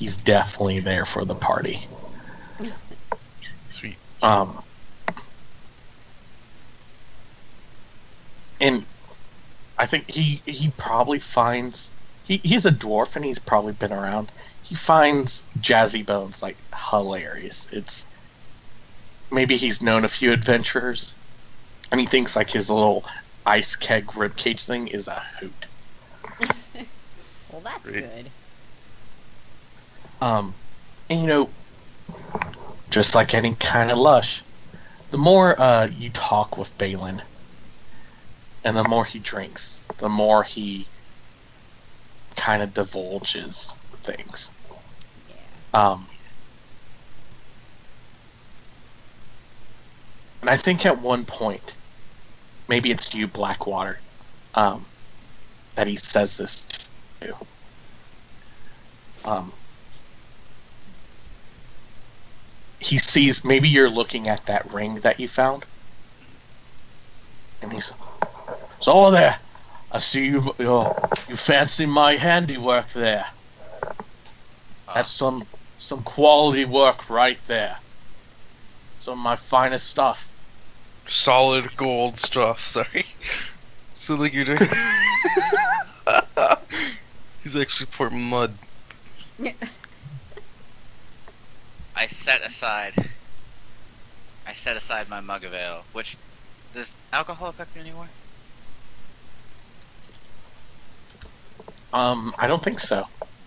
he's definitely there for the party. Sweet. And I think he probably finds he's a dwarf and he's probably been around. He finds Jazzy Bones like hilarious. It's maybe he's known a few adventurers, and he thinks like his little ice keg ribcage thing is a hoot. Well, that's Great. good. And you know, just like any kind of lush, the more you talk with Balin, and the more he drinks, the more he kind of divulges things. Yeah. And I think at one point, maybe it's you, Blackwater, that he says this to. He sees, maybe you're looking at that ring that you found, and he's, so there, I see you fancy my handiwork there. That's some quality work right there. Some of my finest stuff. Solid gold stuff. Sorry. So like you're doing. He's actually pouring mud. I set aside my mug of ale. Which, does alcohol affect me anymore? I don't think so.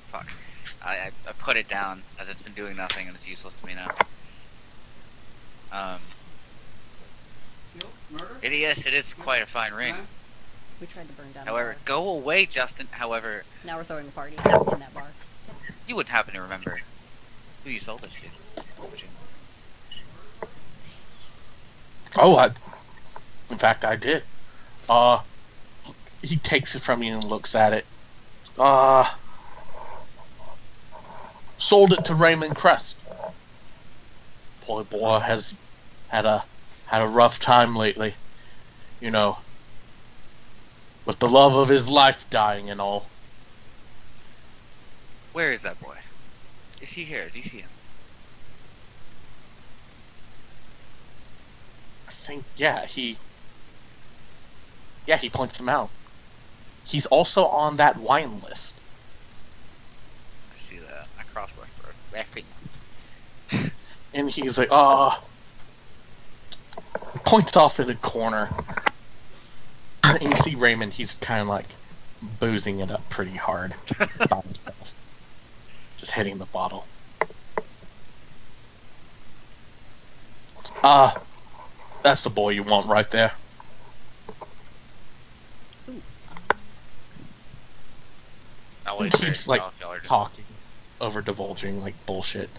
Fuck. I put it down as it's been doing nothing and it's useless to me now. It is quite a fine ring. We tried to burn down However, the bar. go away, Justin. However, Now we're throwing a party in that bar. you wouldn't happen to remember who you sold this to, would you? Oh, in fact, I did. He takes it from you and looks at it. Sold it to Raymond Crest. Poor boy has had a rough time lately. You know, with the love of his life dying and all. Where is that boy? Is he here? Do you see him? I think, he points him out. He's also on that wine list. I see that. I crossword for it. And he's like, points off in the corner. And you see Raymond, he's kind of like boozing it up pretty hard by himself. Just hitting the bottle. That's the boy you want right there. I'll He wait for keeps y'all like if y'all are just- talking, over divulging like bullshit.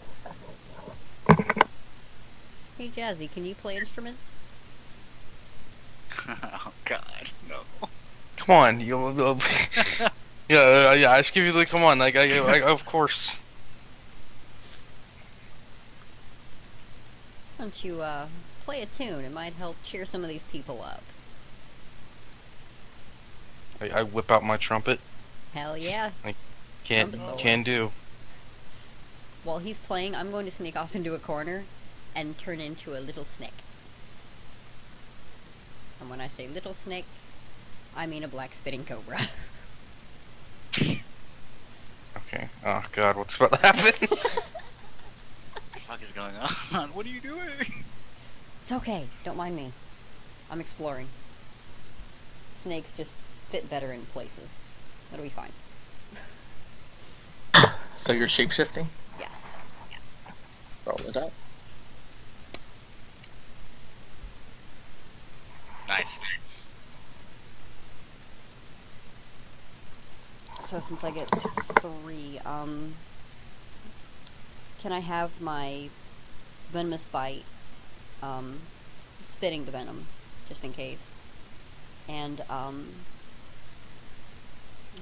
Hey Jazzy, can you play instruments? Oh God, no. Come on, yeah. I just give you the come on. Like I of course. Why don't you play a tune? It might help cheer some of these people up. I whip out my trumpet. Hell yeah. Can Trumpet can do. While he's playing, I'm going to sneak off into a corner and turn into a little snake. And when I say little snake, I mean a black spitting cobra. Okay. Oh God, what's about to happen? What the fuck is going on? What are you doing? It's okay, don't mind me. I'm exploring. Snakes just fit better in places. It'll be fine. So you're shapeshifting? Yes. Roll it up. Nice. So since I get 3, can I have my venomous bite, spitting the venom, just in case. And,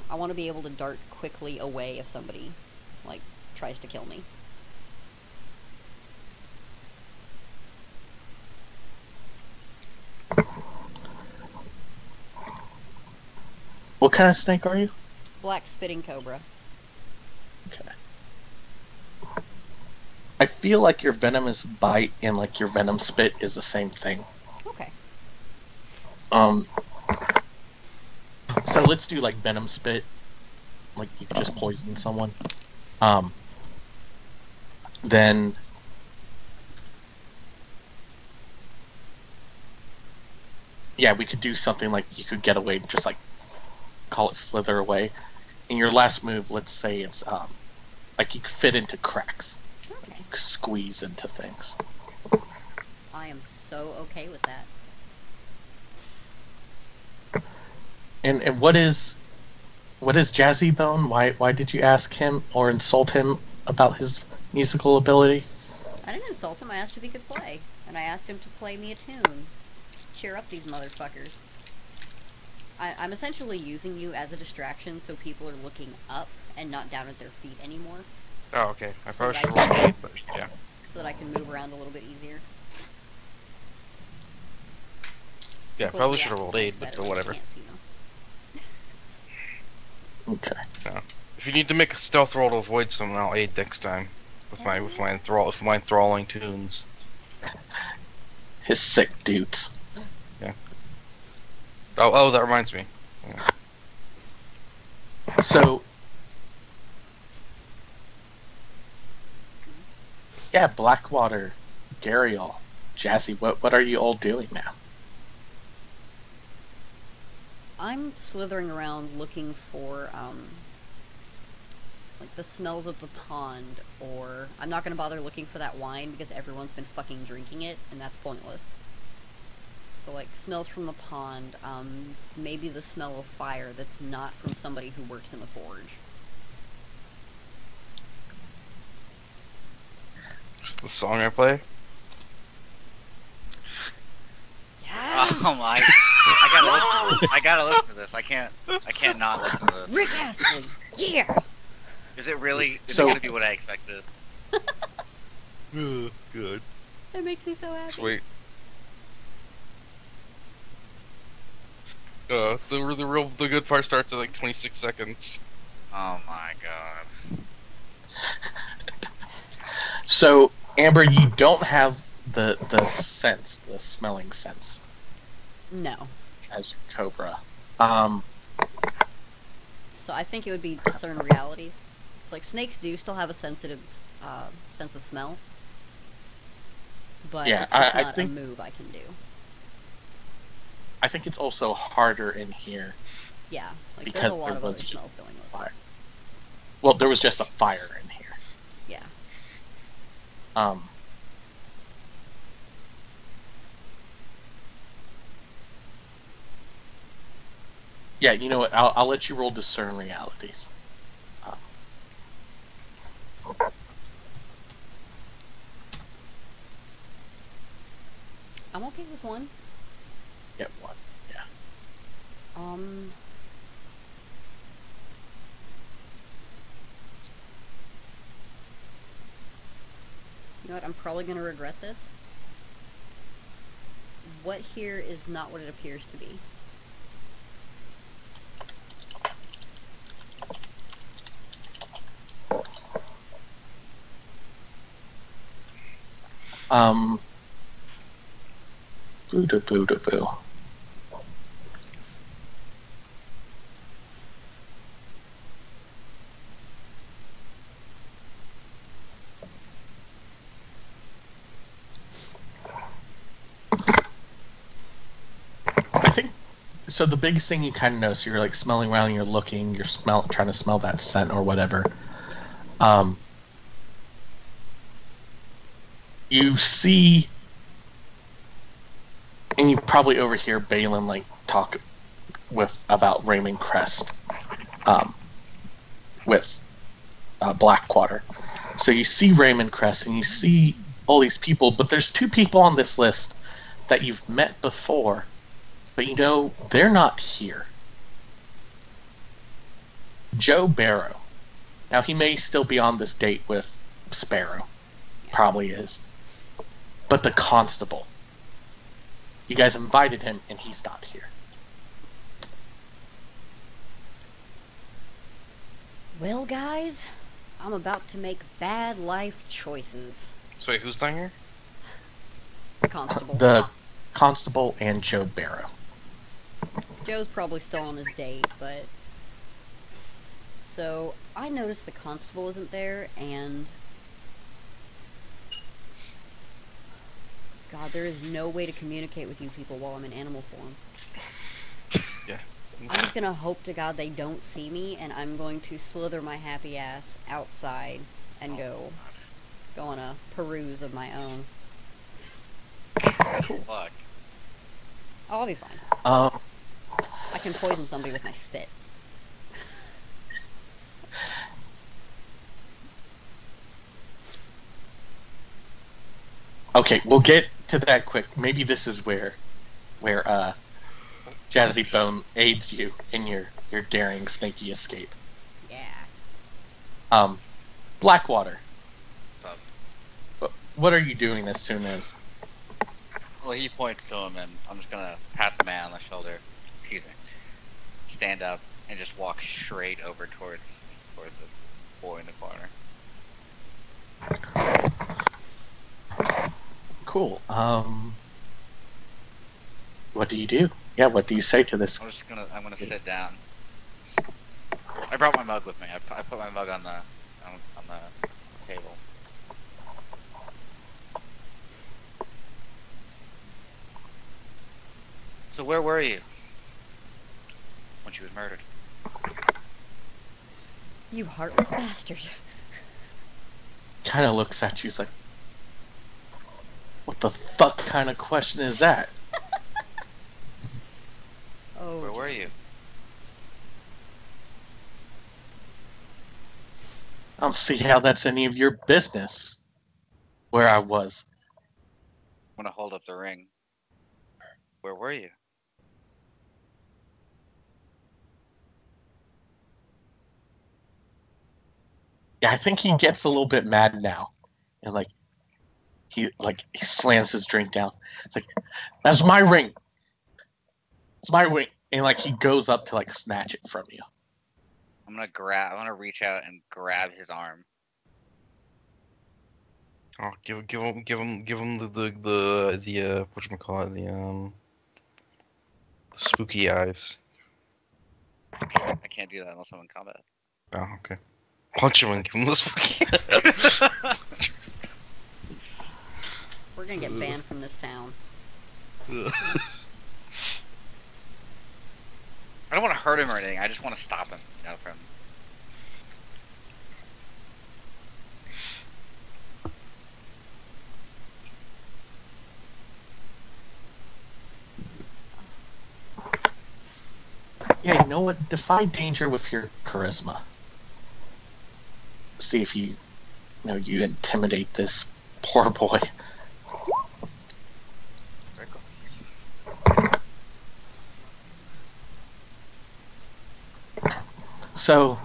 I want to be able to dart quickly away if somebody, like, tries to kill me. What kind of snake are you? Black spitting cobra. Okay. I feel like your venomous bite and like your venom spit is the same thing. Okay. Um. So let's do like venom spit. Like you could just poison someone. Then. Yeah, we could do something like you could get away and just like call it slither away. In your last move, let's say it's like you could fit into cracks. Okay. You could squeeze into things. I am so okay with that. And what is Jazzy Bone? Why did you ask him or insult him about his musical ability? I didn't insult him. I asked if he could play, and I asked him to play me a tune. Cheer up these motherfuckers. I'm essentially using you as a distraction so people are looking up and not down at their feet anymore. Oh, okay. I So probably that should I roll can- aid, but yeah. So that I can move around a little bit easier. Yeah, People probably react should have to rolled things aid, but better when you whatever. can't see them. Okay. If you need to make a stealth roll to avoid someone, I'll aid next time with my enthralling tunes. His sick dudes. Oh, that reminds me. Yeah. So. Yeah, Blackwater, Gariel, Jazzy, what are you all doing now? I'm slithering around looking for, like the smells of the pond, or I'm not gonna bother looking for that wine because everyone's been fucking drinking it, and that's pointless. So, like, smells from the pond, maybe the smell of fire that's not from somebody who works in the forge. Just the song I play. Yes! Oh my! I gotta listen to this. I can't not listen to this. Rick Astley! Yeah! Is it really? Is So- it gonna be what I expect it is? Good. That makes me so happy. Sweet. The good part starts at like 26 seconds. Oh my god. So, Amber, you don't have the sense, the smelling sense No. as Cobra. So I think it would be discern realities. It's like snakes do still have a sensitive sense of smell. But Yeah, it's just I not think- a move I can do. I think it's also harder in here. Yeah, like Because there's a lot there of was other smells going on. Fire. Well, there was just a fire in here. Yeah. Yeah, you know what? I'll let you roll discern realities. I'm okay with one. Get one. Yeah. You know what? I'm probably gonna regret this. What here is not what it appears to be. Boo da boo da boo. I think so. The biggest thing you kind of know, so you're like smelling around, you're looking, you're trying to smell that scent or whatever. You see, and you probably overhear Balin like talk about Raymond Crest, with Blackwater. So you see Raymond Crest, and you see all these people, but there's two people on this list that you've met before, but you know they're not here. Joe Barrow. Now he may still be on this date with Sparrow, probably is, but the constable. You guys invited him, and he's not here. Well, guys, I'm about to make bad life choices. So wait, who's not here? The constable. The constable and Joe Barrow. Joe's probably still on his date, but... So, I noticed the constable isn't there, and... God, there is no way to communicate with you people while I'm in animal form. Yeah. I'm just gonna hope to God they don't see me, and I'm going to slither my happy ass outside and go on a peruse of my own. Fuck. Oh, I'll be fine. I can poison somebody with my spit. Okay, we'll get to that quick. Maybe this is where Jazzy Bone aids you in your daring snaky escape. Yeah. Blackwater. What's up? What are you doing as soon as... Well, he points to him, and I'm just gonna pat the man on the shoulder. Excuse me. Stand up and just walk straight over towards the boy in the corner. Cool. What do you do? Yeah, what do you say to this? I'm gonna sit down. I brought my mug with me. I put my mug on the table. So where were you when she was murdered? You heartless bastard. Kind of looks at you, he's like, what the fuck kind of question is that? Oh, Where were you? I don't see how that's any of your business. Where I was. I'm gonna hold up the ring. Where were you? Yeah, I think he gets a little bit mad now. And he slams his drink down. It's like, that's my ring. It's my ring. And he goes up to snatch it from you. I'm gonna reach out and grab his arm. Oh, give him the whatchamacallit, the spooky eyes. I can't do that unless I'm in combat. Oh, okay. Punch him and give him the spooky. We're gonna get banned from this town. I don't want to hurt him or anything. I just want to stop him, from. Yeah, you know what? Defy danger with your charisma. See if you intimidate this poor boy. Very close. So,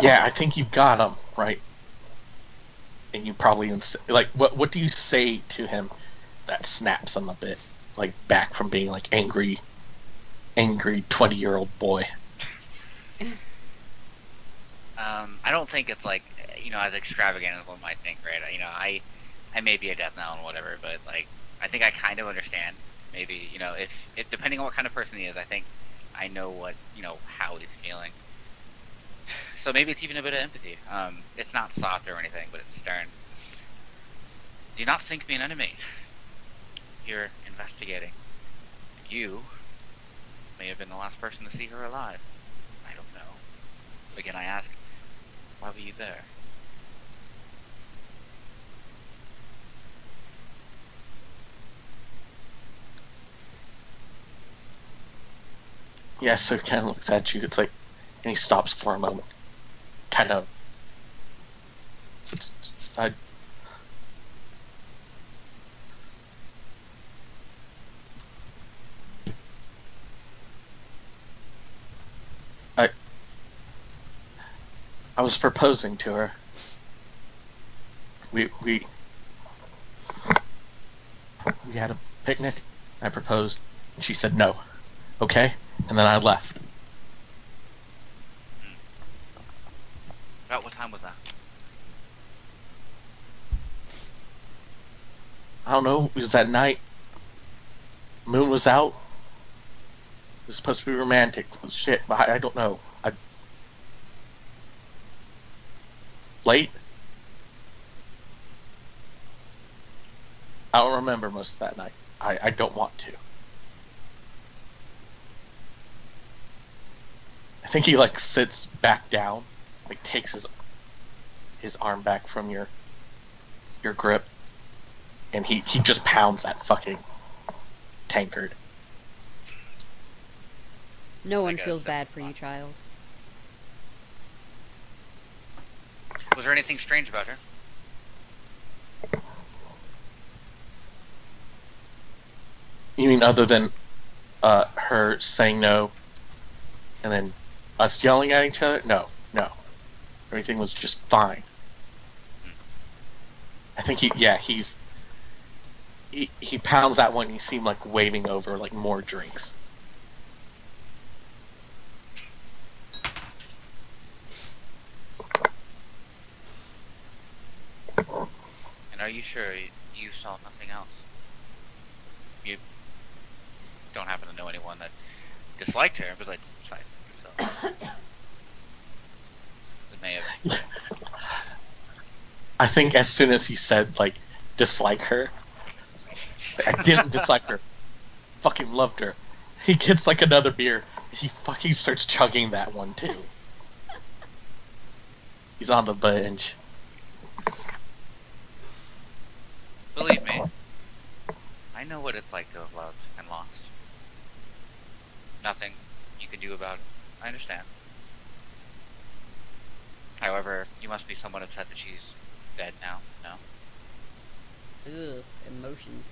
yeah, I think you've got him, right? And you probably what do you say to him that snaps him a bit, back from being angry 20-year-old boy? I don't think it's as extravagant as one might think, right? I may be a death knell and whatever, but I think I kind of understand. Maybe if depending on what kind of person he is, I think I know what how he's feeling. So maybe it's even a bit of empathy. It's not soft or anything, but it's stern. Do not think me an enemy. You're investigating. You may have been the last person to see her alive. I don't know. Again, I ask, why were you there? Yeah, so it kind of looks at you. It's and he stops for a moment. Kind of. I was proposing to her. We We had a picnic. I proposed. And she said no. Okay? And then I left. About what time was that? I don't know. It was that night. Moon was out. It was supposed to be romantic. Shit, but I don't know. Late? I don't remember most of that night. I don't want to. I think he like sits back down, like takes his arm back from your grip, and he just pounds that fucking tankard. No one guess feels that's bad for fine. you, child. Was there anything strange about her? You mean other than her saying no, and then us yelling at each other? No. Everything was just fine. I think he pounds that one. And he seemed like waving over like more drinks. And are you sure you saw nothing else? You don't happen to know anyone that disliked her besides yourself? That may have. I think as soon as he said like dislike her, I didn't dislike her. Fucking loved her. He gets like another beer. He fucking starts chugging that one too. He's on the bench. Believe me, I know what it's like to have loved and lost. Nothing you can do about it. I understand. However, you must be somewhat upset that she's dead now, no? Ugh, emotions.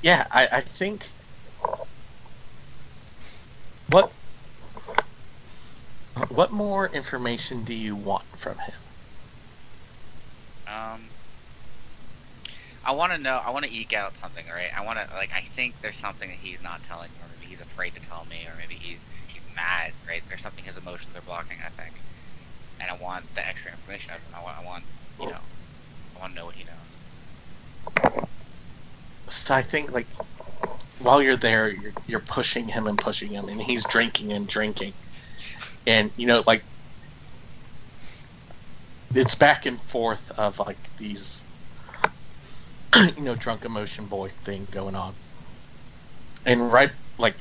Yeah, I think what more information do you want from him? I want to know, I want to eke out something, right? I think there's something that he's not telling me, or maybe he's afraid to tell me, or maybe he's mad, right? There's something his emotions are blocking, I think. And I want the extra information of him. I want I want to know what he knows. So I think like while you're there, you're pushing him, and he's drinking and drinking, and like it's back and forth of like these drunk emotion boy thing going on, and right like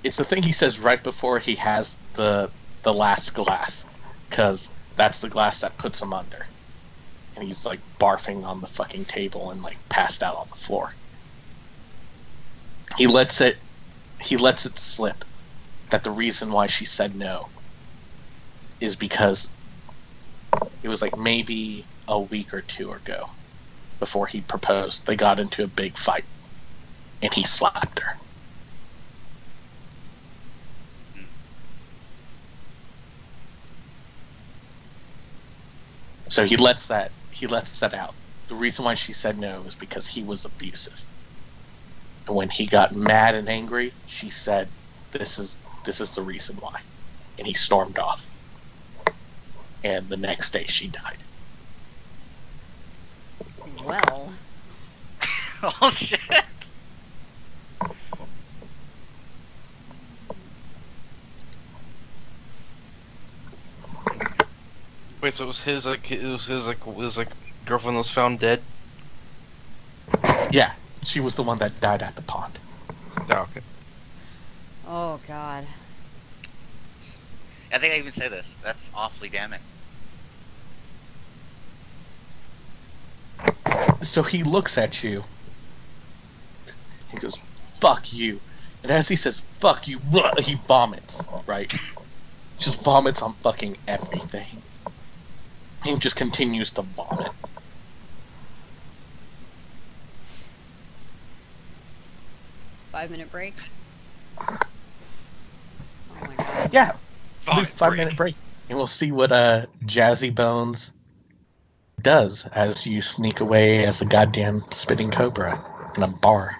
it's the thing he says right before he has the last glass, because that's the glass that puts him under, and he's like barfing on the fucking table and like passed out on the floor. He lets it slip that the reason why she said no is because it was like maybe a week or two ago before he proposed. They got into a big fight and he slapped her. So he lets that out. The reason why she said no is because he was abusive. And when he got mad and angry, she said, this is the reason why. And he stormed off. And the next day she died. Well, Oh shit! Wait, so it was his girlfriend that was found dead? Yeah, she was the one that died at the pond. Oh, okay. oh god. I think I even say this. That's awfully damning. So he looks at you. He goes, fuck you. And as he says, fuck you, he vomits, right? Just vomits on fucking everything. He just continues to vomit. Five-minute break. Oh my god. Yeah, we'll do 5 5-minute break, and we'll see what Jazzy Bones does as you sneak away as a goddamn spitting cobra in a bar.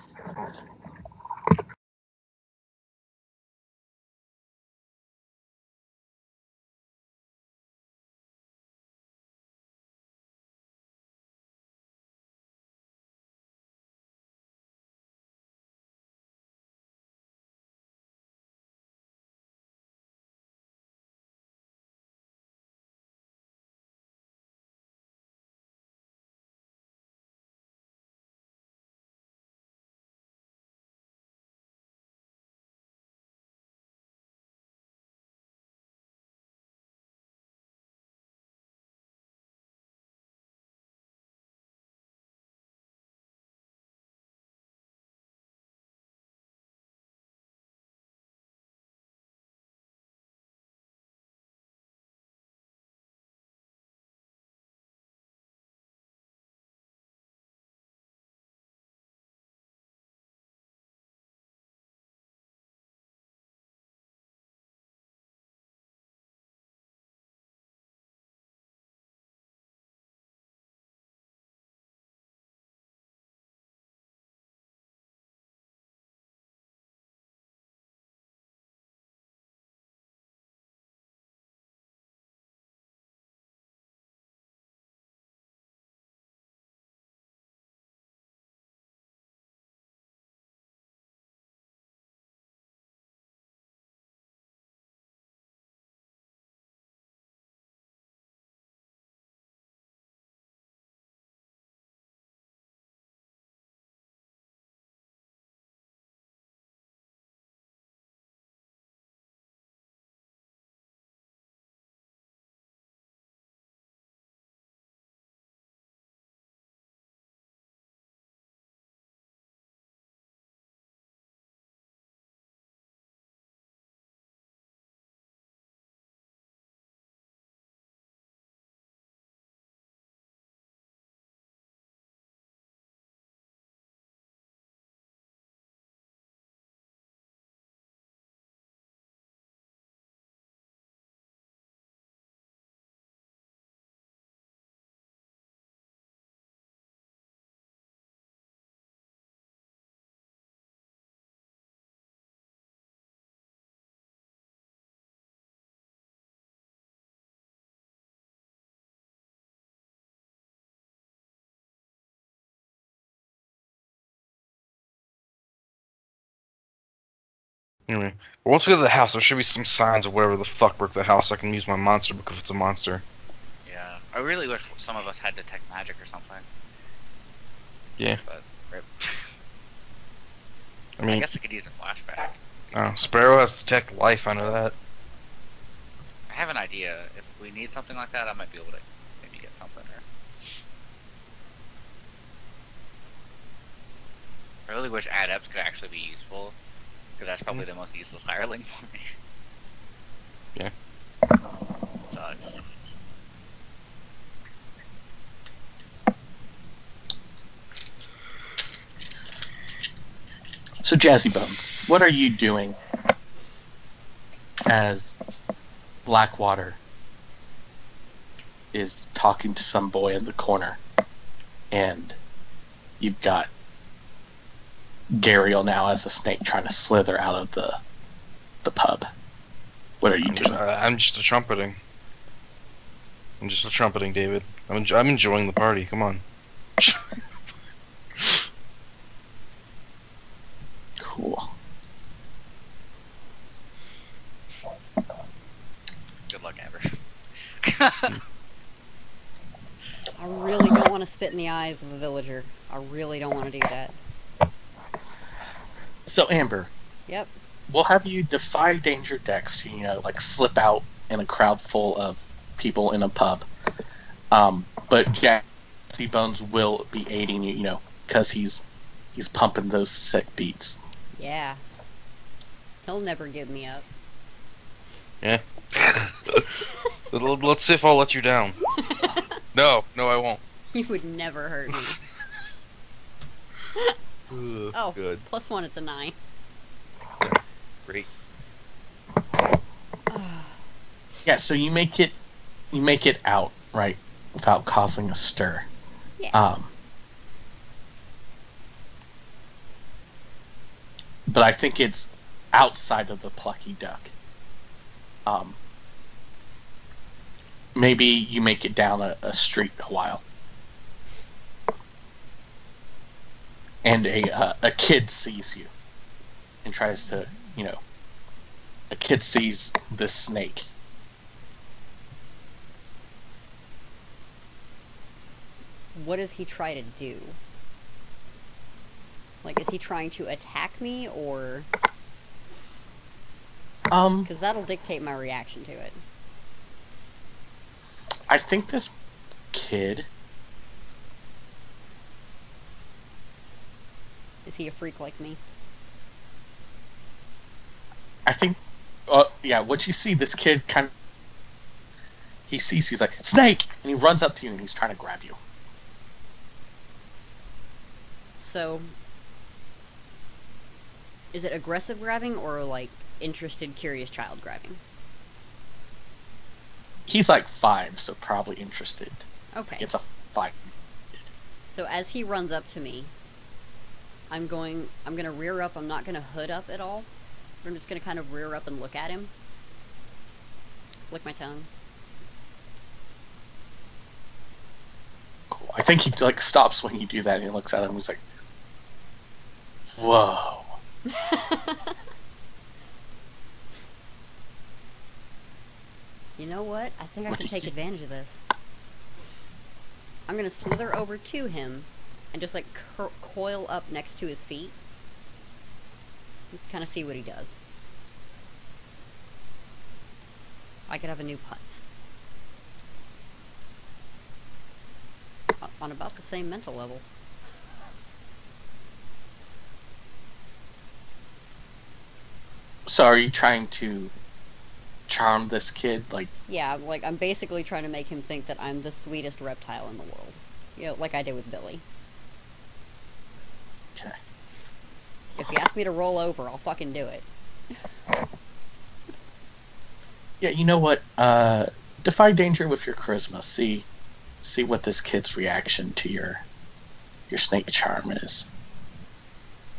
Anyway, but once we get to the house, there should be some signs of whatever the fuck broke the house so I can use my monster book if it's a monster. Yeah. I really wish some of us had detect magic or something. Yeah. But rip. I I mean, guess I could use a flashback. Sparrow has detect life, I know that. I have an idea. If we need something like that, I might be able to maybe get something. Or I really wish adepts could actually be useful, because that's probably the most useless hireling for me. Yeah. Sucks. So, Jazzy Bones, what are you doing as Blackwater is talking to some boy in the corner, and you've got Gariel now as a snake trying to slither out of the pub? What are you doing? I'm just a trumpeting. I'm just a trumpeting, David. I'm enjoying the party. Come on. Cool. Good luck, Amber. I really don't want to spit in the eyes of a villager. I really don't want to do that. So, Amber, Yep. we'll have you defy danger decks, like slip out in a crowd full of people in a pub. But Jazzy Bones will be aiding you, because he's pumping those sick beats. Yeah. He'll never give me up. Yeah. Let's see if I'll let you down. No, I won't. You would never hurt me. Oh, good. +1, it's a 9. Great. Yeah, so you make it out, right, without causing a stir. Yeah. But I think it's outside of the plucky duck. Maybe you make it down a street a while. And a kid sees you and tries to, a kid sees this snake. What does he try to do? Like, is he trying to attack me, or... Because that'll dictate my reaction to it. I think this kid... Is he a freak like me? I think... yeah, what you see, this kid kind of... He sees you, he's like, snake! And he runs up to you and he's trying to grab you. So... Is it aggressive grabbing, or, like, interested, curious child grabbing? He's like 5, so probably interested. Okay. It's a 5. So as he runs up to me, I'm gonna rear up. I'm not gonna hood up at all. I'm just gonna kind of rear up and look at him. Flick my tongue. Cool. I think he like stops when you do that and he looks at him and he's like, whoa. You know what? I think I can take advantage of this. I'm gonna slither over to him and just like coil up next to his feet. Kind of see what he does. I could have a new putz. On about the same mental level. So are you trying to charm this kid? Like, yeah, like I'm basically trying to make him think that I'm the sweetest reptile in the world. You know, like I did with Billy. okay. If he asks me to roll over, I'll fucking do it. Yeah, you know what? Defy danger with your charisma. See what this kid's reaction to your snake charm is.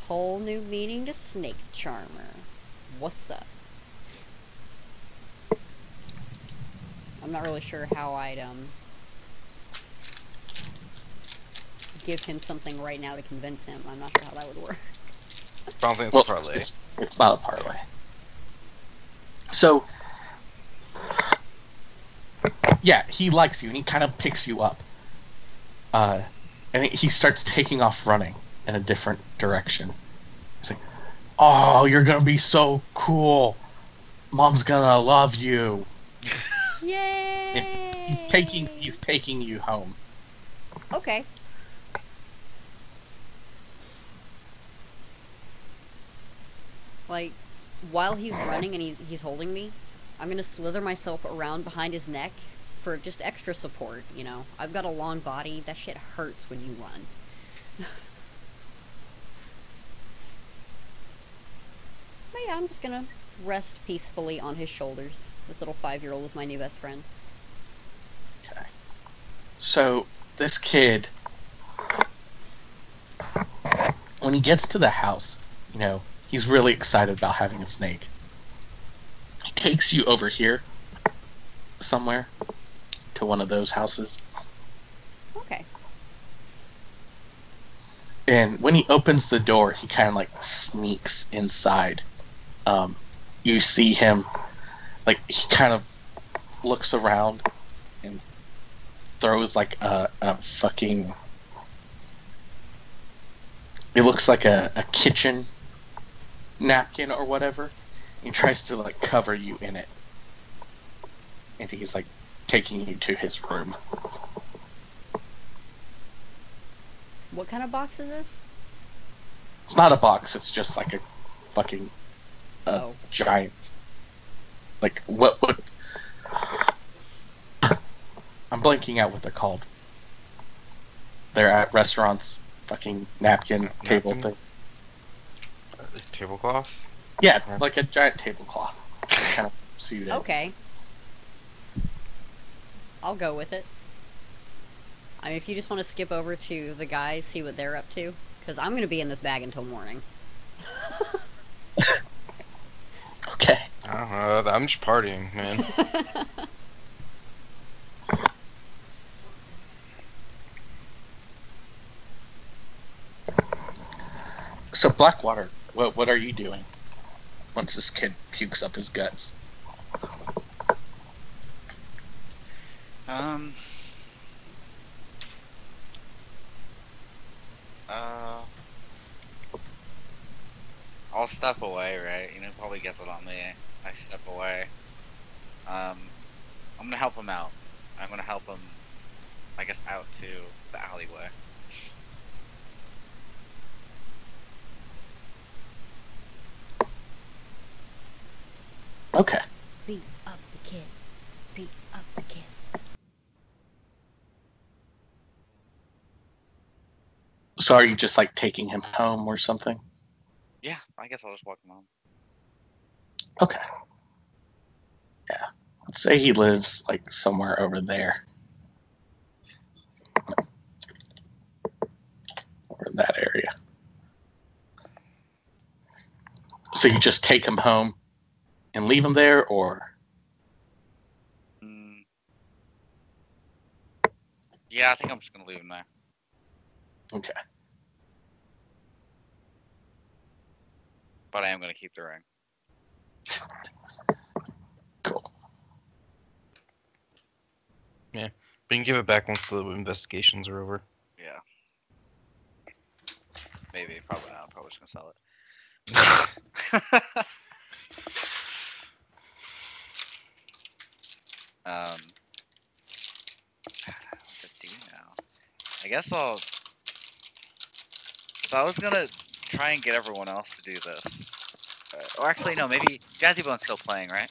Whole new meaning to snake charmer. What's up? I'm not really sure how I'd give him something right now to convince him. I'm not sure how that would work. I don't think it's a parlay. It's not a parlay. So, yeah, he likes you and he kind of picks you up. And he starts taking off running in a different direction. He's like, oh, you're gonna be so cool. Mom's gonna love you. Yay! He's taking you home. Okay. Like, while he's running and he's holding me, I'm gonna slither myself around behind his neck for just extra support, you know. I've got a long body. That shit hurts when you run. But yeah, I'm just gonna rest peacefully on his shoulders. This little 5-year-old is my new best friend. Okay. So, this kid, when he gets to the house, you know, he's really excited about having a snake. He takes you over here somewhere to one of those houses. Okay. And when he opens the door, he kind of like sneaks inside. You see him, like, he kind of looks around and throws like a fucking... It looks like a kitchen napkin or whatever. He tries to like cover you in it. And he's like taking you to his room. What kind of box is this? It's not a box, it's just like a fucking giant... Like, what would... I'm blanking out what they're called. They're at restaurants. Fucking napkin, table thing. Tablecloth? Yeah, like a giant tablecloth. Kind of suited. Okay. I'll go with it. I mean, if you just want to skip over to the guys, see what they're up to, because I'm gonna be in this bag until morning. Okay. I don't know. I'm just partying, man. So Blackwater, what are you doing once this kid pukes up his guts? I'll step away, right? You know, probably gets it on me. I step away. I'm gonna help him out. I'm gonna help him, I guess, out to the alleyway. Okay. Beat up the kid. Beat up the kid. So are you just like taking him home or something? Yeah, I guess I'll just walk him home. Okay. Yeah. Let's say he lives like somewhere over there. Or in that area. So you just take him home and leave him there, or? Yeah, I think I'm just gonna leave him there. Okay. But I am gonna keep the ring. Cool. Yeah. We can give it back once the investigations are over. Yeah. Maybe. Probably not. I'm probably just gonna sell it. What to do now? I guess I'll. If I was gonna try and get everyone else to do this, or actually no, maybe Jazzy Bone's still playing, right?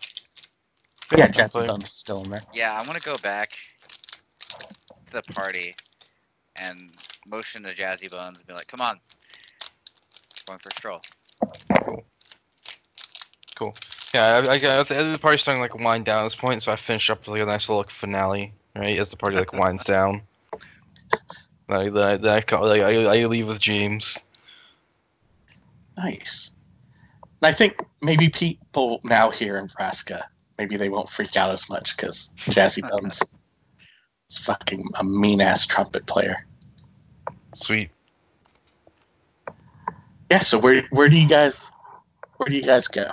Yeah, Jazzy Bone's still in there. Yeah, I'm gonna go back to the party and motion to Jazzy Bones and be like, "Come on, going for a stroll." Cool. Yeah, the party's starting to like wind down at this point, so I finish up with like a nice little like, finale, right? As the party like winds down. I leave with James. Nice. And I think maybe people now here in Vraska, maybe they won't freak out as much because Jazzy Bones is fucking a mean-ass trumpet player. Sweet. Yeah, so where do you guys go?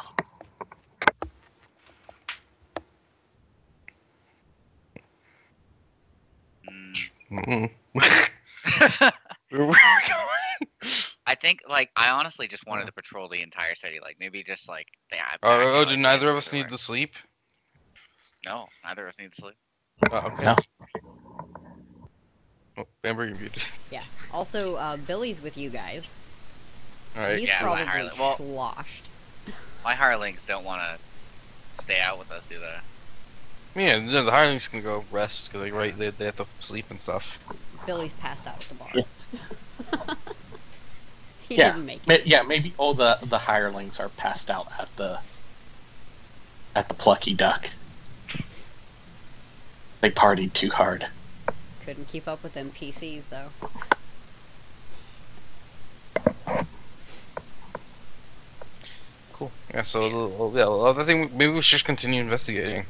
Mm-mm. I think, like, I honestly just wanted to patrol the entire city. Like, maybe just, like, do neither of us need to sleep? No, neither of us need to sleep. Oh, okay. No. Oh, Amber, you're muted. Yeah. Also, Billy's with you guys. Alright. He's Yeah, probably well, sloshed. my hirelings don't want to stay out with us, do they? Yeah, no, the hirelings can go rest because they have to sleep and stuff. Billy's passed out at the bar. Yeah. He didn't make it. Yeah, maybe all the hirelings are passed out at the Plucky Duck. They partied too hard. Couldn't keep up with them PCs though. Cool. Yeah. So I think maybe we should just continue investigating.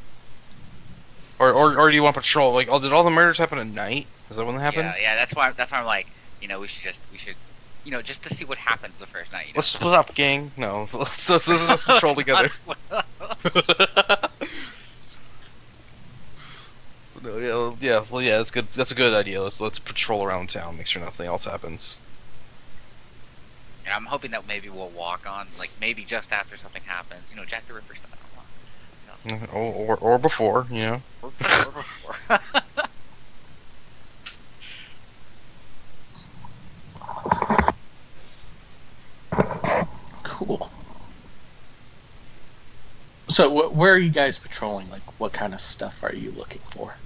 Or do you want patrol? Like, did all the murders happen at night? Is that when they happened? Yeah. That's why I'm like, you know, we should, you know, just to see what happens the first night. You know? Let's split up, gang. No, let's just patrol together. No, yeah, that's good. That's a good idea. Let's patrol around town, make sure nothing else happens. And I'm hoping that maybe we'll walk on, like, maybe just after something happens. You know, Jack the Ripper stuff. You know, Or before, you know. or before. Cool. So where are you guys patrolling? Like, what kind of stuff are you looking for?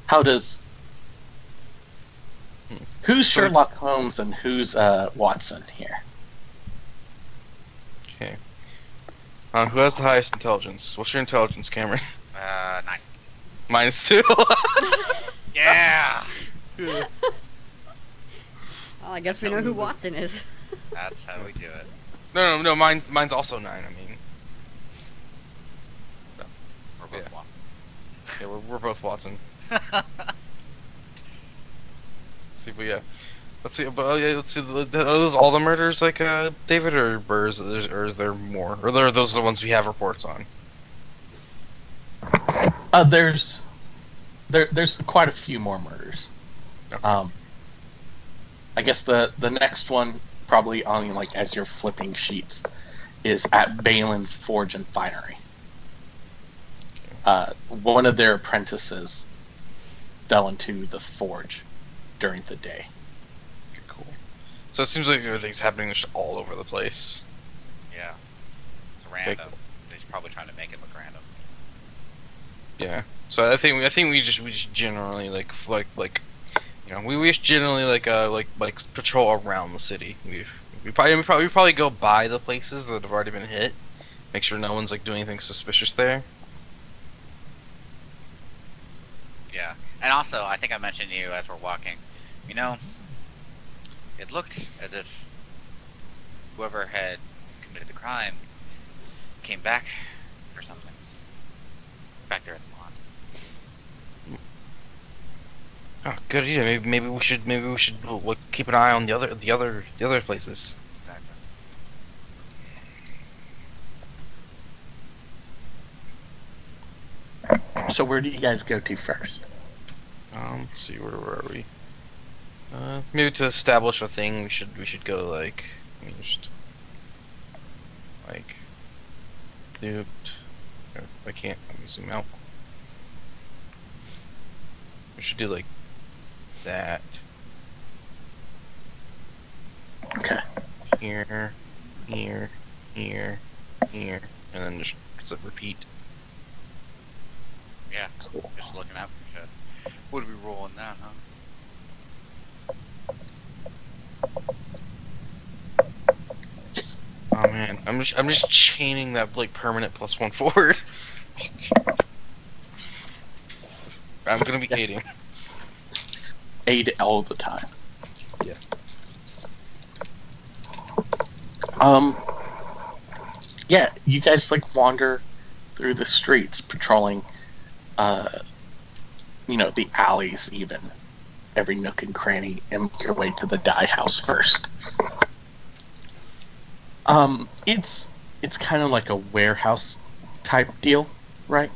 How does... Who's Sherlock Holmes and who's Watson here? Okay. Who has the highest intelligence? What's your intelligence, Cameron? 9. -2. Yeah. Well, I guess we know who Watson is. That's how we do it. No. Mine's also 9. I mean, We're both Yeah. Watson. yeah, we're both Watson. See, but yeah, let's see. But yeah, let's see. Are those all the murders, like David, or is there more? Or are those the ones we have reports on? There's quite a few more murders. Okay. I guess the next one, probably on like as you're flipping sheets, is at Balin's Forge and Finery. One of their apprentices fell into the forge during the day. Okay, cool. So it seems like everything's happening just all over the place. Yeah. It's random. He's probably trying to make it look random. Yeah. So I think we just generally like you know, we just generally like patrol around the city. We probably go by the places that have already been hit. Make sure no one's like doing anything suspicious there. Yeah. And also, I think I mentioned to you as we're walking, you know, it looked as if whoever had committed the crime came back for something. Back there at the pond. Oh, good idea. Maybe we should look, keep an eye on the other places. Exactly. So where do you guys go to first? Let's see, where are we? Maybe to establish a thing, we should go like, let me just like, dude, I can't. Let me zoom out. We should do like that. Okay. Here, here, here, here, and then just repeat. Yeah. Cool. Just looking out for shit. What are we rolling now, huh? Oh man, I'm just chaining that like permanent +1 forward. I'm gonna be aiding. Aid all the time. Yeah. Yeah, you guys like wander through the streets, patrolling, you know, the alleys, even every nook and cranny, and make your way to the dye house first. It's kind of like a warehouse type deal, right?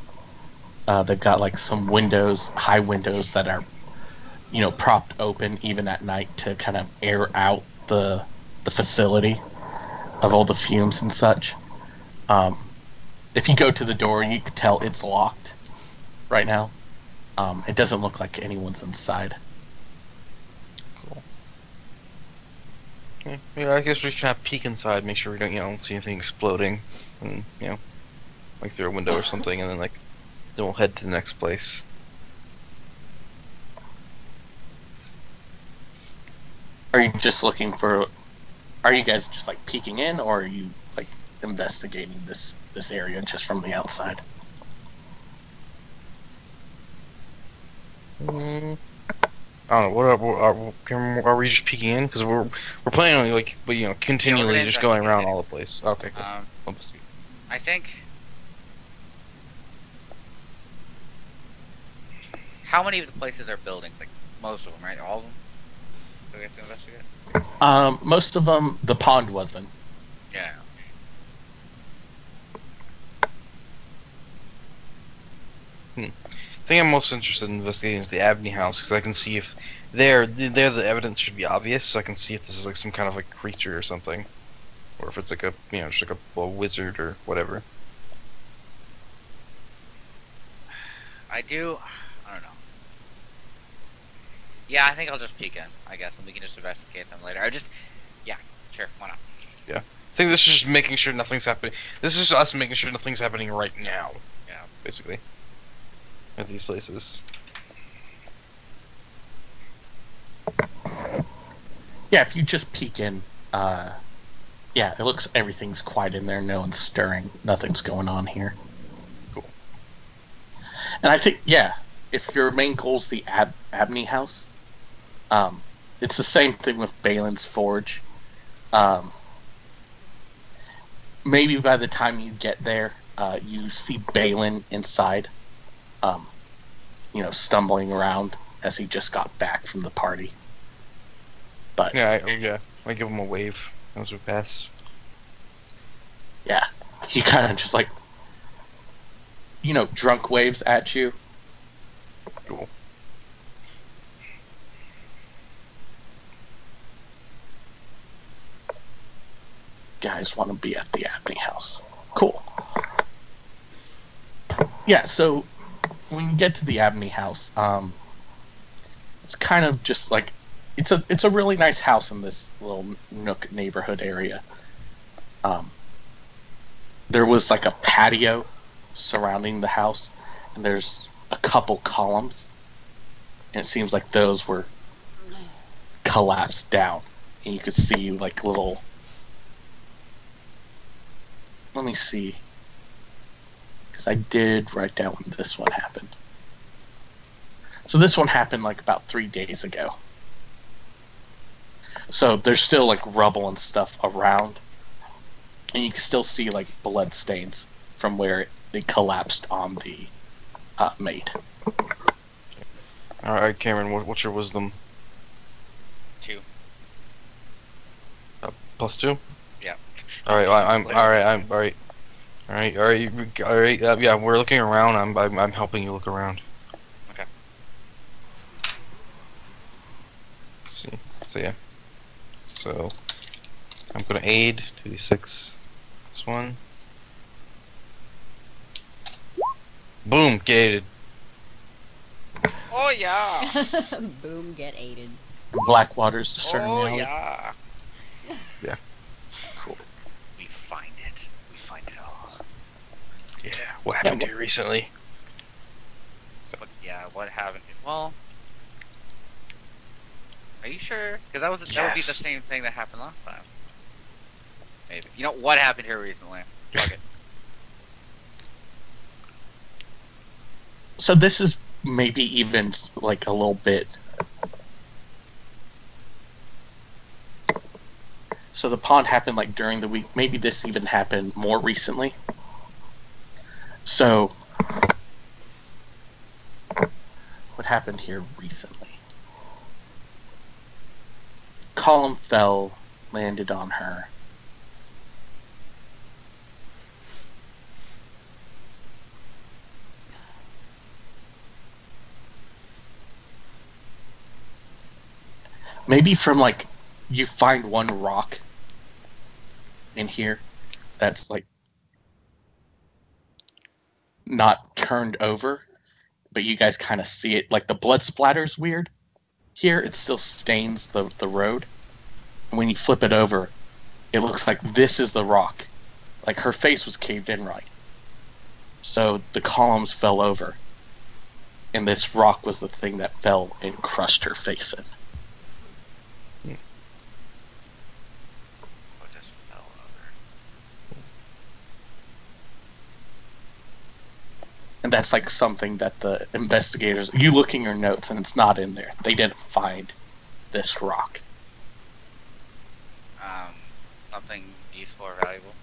They've got like some windows, high windows that are, you know, propped open even at night to kind of air out the facility of all the fumes and such. If you go to the door, you can tell it's locked right now. It doesn't look like anyone's inside. Cool. Yeah, I guess we should have peek inside, make sure we don't see anything exploding, and like through a window or something, and then then we'll head to the next place. Are you just looking for? Are you guys just like peeking in, or are you like investigating this area just from the outside? I don't know. Are we just peeking in? Because we're planning on continually gonna just going around investigate all the place. Okay, cool. Let's see. I think. How many of the places are buildings? Like most of them, right? All of them. So we have to investigate. Most of them, the pond wasn't. Yeah. The thing I'm most interested in investigating is the Abney house, because I can see if there the evidence should be obvious, so I can see if this is like some kind of like creature or something, or if it's like a just like a wizard or whatever. I don't know. Yeah, I think I'll just peek in, I guess, and we can just investigate them later. Yeah, sure, why not? I think this is just making sure nothing's happening. This is us making sure nothing's happening right now. Yeah. Basically. At these places. Yeah, if you just peek in, yeah, it looks everything's quiet in there. No one's stirring. Nothing's going on here. Cool. And I think, yeah, if your main goal is the Abney house, it's the same thing with Balin's Forge. Maybe by the time you get there, you see Balin inside, stumbling around as he just got back from the party. But Yeah, I give him a wave as we pass. yeah, he kind of just like, drunk waves at you. Cool. Guys want to be at the Abney house. Cool. Yeah, so when you get to the Abney house, it's kind of just like it's a really nice house in this little nook neighborhood area. There was like a patio surrounding the house, and there's a couple columns, and it seems like those were collapsed down, and you could see like little. Let me see, because I did write down when this one happened. So this one happened like about 3 days ago. So there's still like rubble and stuff around, and you can still see like blood stains from where they collapsed on the maid. All right, Cameron, what's your wisdom? 2. +2. Yeah. All right, I'm all right. Yeah, we're looking around. I'm helping you look around. Okay. Let's see. So yeah. So I'm gonna aid 2d6. This one. Boom, gated. Oh yeah. Boom, get aided. Blackwater's discerning Oh reality. yeah. Yeah. Cool. We find it. We find it all. Yeah. What happened here recently? What happened? Well, are you sure? Because that would be the same thing that happened last time. Maybe. You know what happened here recently? Fuck it. So this is maybe even like a little bit. So the pond happened like during the week. Maybe this even happened more recently. So what happened here recently? Column fell, landed on her. Maybe from like you find one rock in here that's like not turned over, but you guys kind of see it. Like the blood splatter's weird. Here it still stains the road. And when you flip it over, it looks like this is the rock. Like her face was caved in right. So the columns fell over. And this rock was the thing that fell and crushed her face in. What just fell over? And that's like something that the investigators, you look in your notes and it's not in there. They didn't find this rock. Something useful or valuable?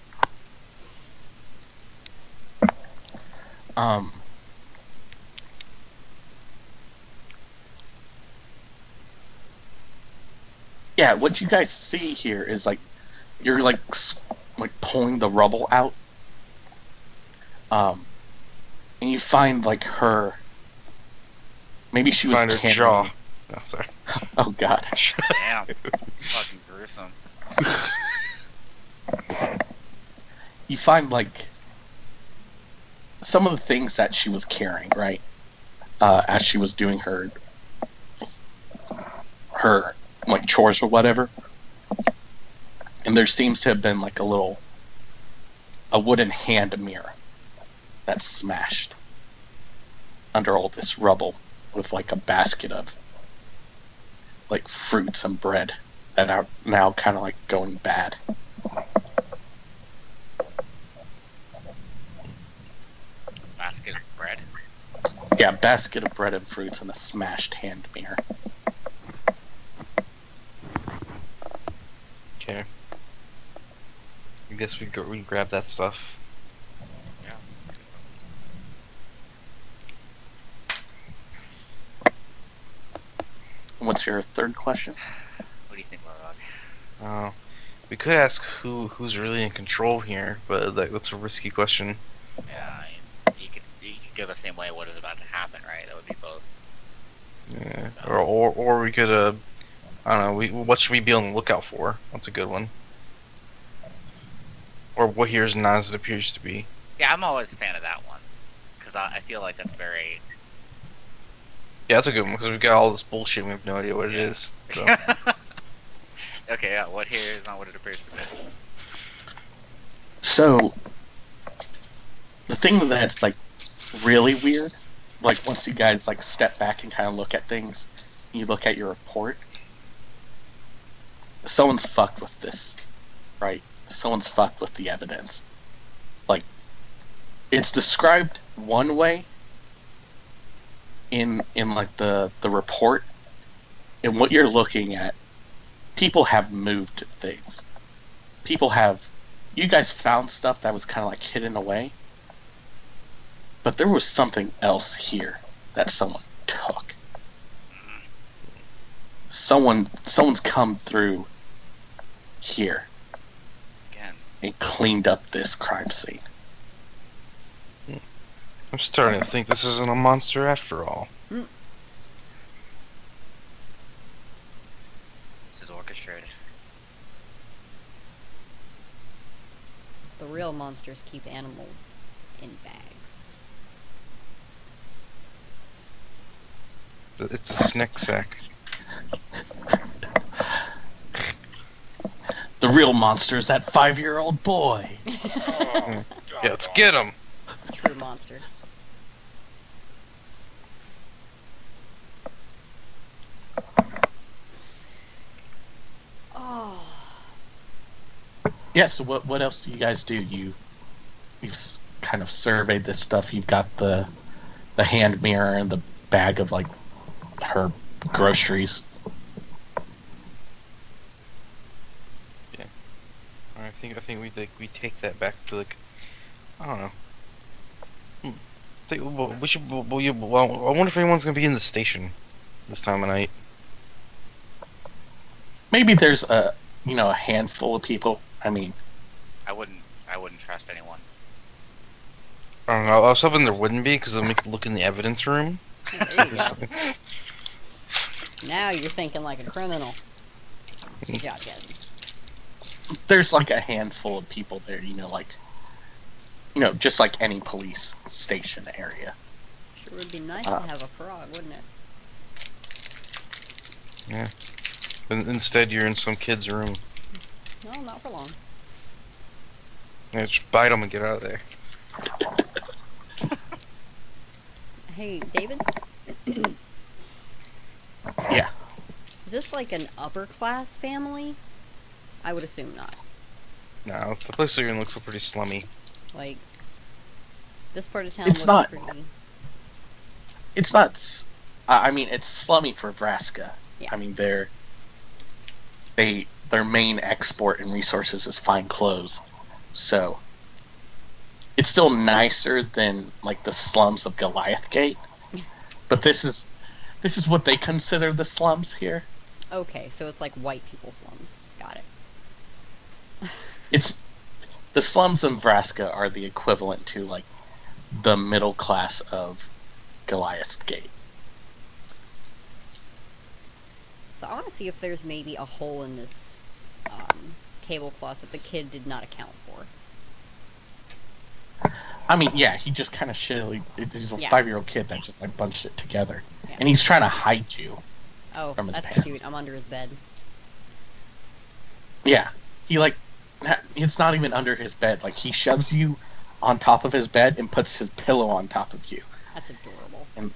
Yeah, what you guys see here is like you're like pulling the rubble out, and you find like her. Maybe she was Find her carrying. jaw. Oh, sorry. Oh god. Damn. Fucking gruesome. You find like some of the things that she was carrying, right? As she was doing her like chores or whatever. And there seems to have been like a wooden hand mirror that's smashed under all this rubble with like a basket of like fruits and bread that are now kind of like going bad. Basket of bread? Yeah, basket of bread and fruits and a smashed hand mirror. Okay. I guess we grab that stuff. Yeah. What's your third question? What do you think, Warlock? We could ask who's really in control here, but that's a risky question. Yeah, I mean, you could go the same way. What is about to happen, right? That would be both. Yeah. Or we could I don't know. What should we be on the lookout for? That's a good one. Or what here is not as it appears to be. Yeah, I'm always a fan of that one because I feel like that's very. Yeah, that's a good one because we've got all this bullshit and we have no idea what it is. So. Okay, yeah. What here is not what it appears to be. So, the thing that, like, really weird, like, once you guys, like, step back and kind of look at things, you look at your report, someone's fucked with this, right? Someone's fucked with the evidence. Like, it's described one way in like, the report, and what you're looking at, people have moved things. People have... You guys found stuff that was kind of like hidden away, but there was something else here that someone took. Someone's come through here Again. and cleaned up this crime scene. I'm starting to think this isn't a monster after all. This is orchestrated. The real monsters keep animals in bags. It's a snack sack. The real monster is that 5-year-old boy. Yeah, let's get him. The true monster. Oh. Yeah, so what else do you guys do? You've kind of surveyed this stuff. You've got the hand mirror and the bag of, like, her groceries. I think we take that back to, like, I don't know. We should. Well, I wonder if anyone's gonna be in the station this time of night. Maybe there's a handful of people. I mean, I wouldn't trust anyone. I don't know. I was hoping there wouldn't be because then we could look in the evidence room. There you go. Now you're thinking like a criminal. Good job, Jazzy. there's like a handful of people there, just like any police station area. Sure would be nice to have a frog, wouldn't it? Yeah. Instead, you're in some kid's room. No, not for long. Yeah, just bite them and get out of there. Hey, David? Yeah. Is this like an upper class family? I would assume not. No, the place you're in looks pretty slummy. Like, this part of town It's looks not. pretty... It's not. I mean, it's slummy for Vraska. Yeah. I mean, their main export and resources is fine clothes, so it's still nicer than like the slums of Goliath Gate. But this is what they consider the slums here. Okay, so it's like white people slums. Got it. It's the slums in Vraska are the equivalent to like the middle class of Goliath Gate. So I want to see if there's maybe a hole in this tablecloth that the kid did not account for. I mean, yeah, he just kind of shittily. He's a Yeah. 5-year-old kid that just like bunched it together, Yeah. and he's trying to hide you. Oh, From his that's pants. cute. I'm under his bed. Yeah, it's not even under his bed. Like he shoves you on top of his bed and puts his pillow on top of you, That's adorable. and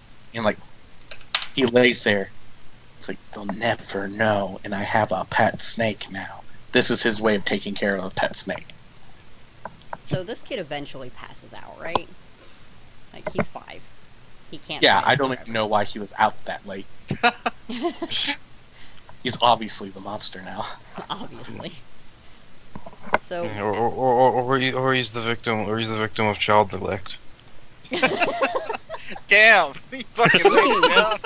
like he lays there. It's like they'll never know, and I have a pet snake now. This is his way of taking care of a pet snake. So this kid eventually passes out, right? Like, he's 5. He can't. Yeah, stay I don't forever. even know why he was out that late. He's obviously the monster now. Obviously. So. Or he's the victim of child neglect. Damn! He fucking laid it down.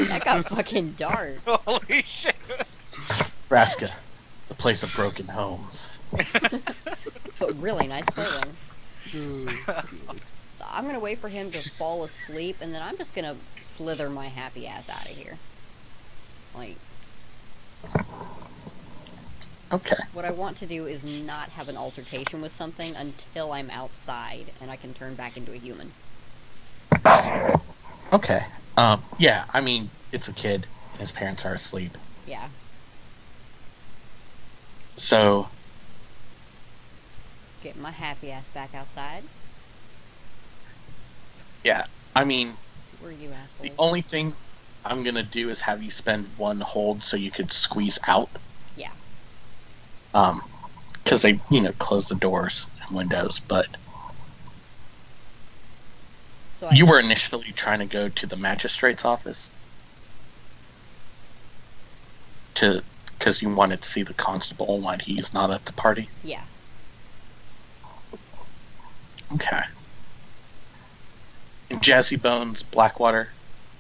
That got fucking dark. Holy shit! Nebraska, the place of broken homes. But really nice clothing. So I'm gonna wait for him to fall asleep, and then I'm just gonna slither my happy ass out of here. Like, Okay. what I want to do is not have an altercation with something until I'm outside and I can turn back into a human. Okay. Yeah, I mean, it's a kid. His parents are asleep. Yeah. So, Get my happy ass back outside. yeah, I mean, Where are you, the assholes? only thing I'm gonna do is have you spend one hold so you could squeeze out. Yeah. Because they, close the doors and windows, but So you were initially trying to go to the magistrate's office because you wanted to see the constable when he's not at the party. Yeah. Okay. And Jazzy Bones, Blackwater,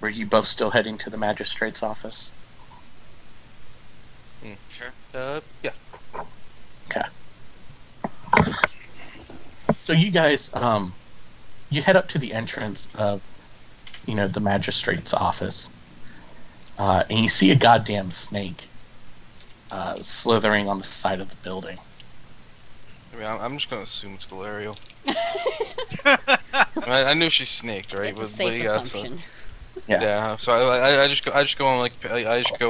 were you both still heading to the magistrate's office? Sure. Yeah. Okay. So you guys, you head up to the entrance of, the magistrate's office, and you see a goddamn snake slithering on the side of the building. I mean, I'm just gonna assume it's Valerial. I knew she snaked, right? It's a safe assumption. Yeah. So I just go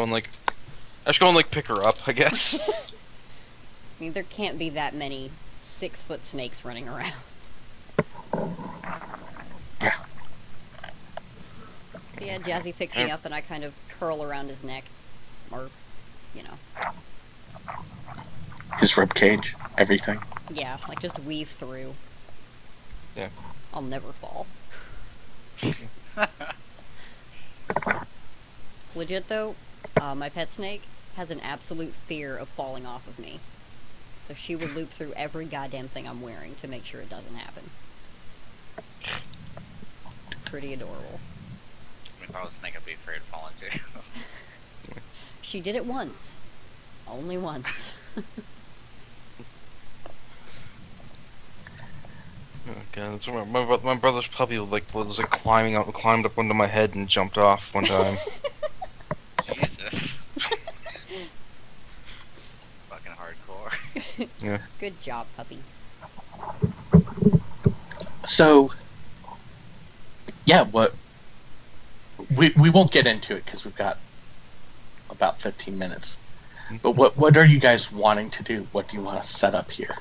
and pick her up, I guess. I mean, there can't be that many 6-foot snakes running around. Yeah. So yeah, Jazzy picks me up and I kind of curl around his neck. Or, His rib cage, everything. yeah, like just weave through. Yeah. I'll never fall. Legit though, my pet snake has an absolute fear of falling off of me. So she would loop through every goddamn thing I'm wearing to make sure it doesn't happen. Pretty adorable. I mean, if I was a snake, I'd be afraid of falling too. She did it once. Only once. Oh, God, that's what my brother's puppy was climbed up onto my head and jumped off one time. Jesus. Fucking hardcore. Yeah. Good job, puppy. So, yeah, we won't get into it because we've got about 15 minutes. But what are you guys wanting to do? What do you want to set up here?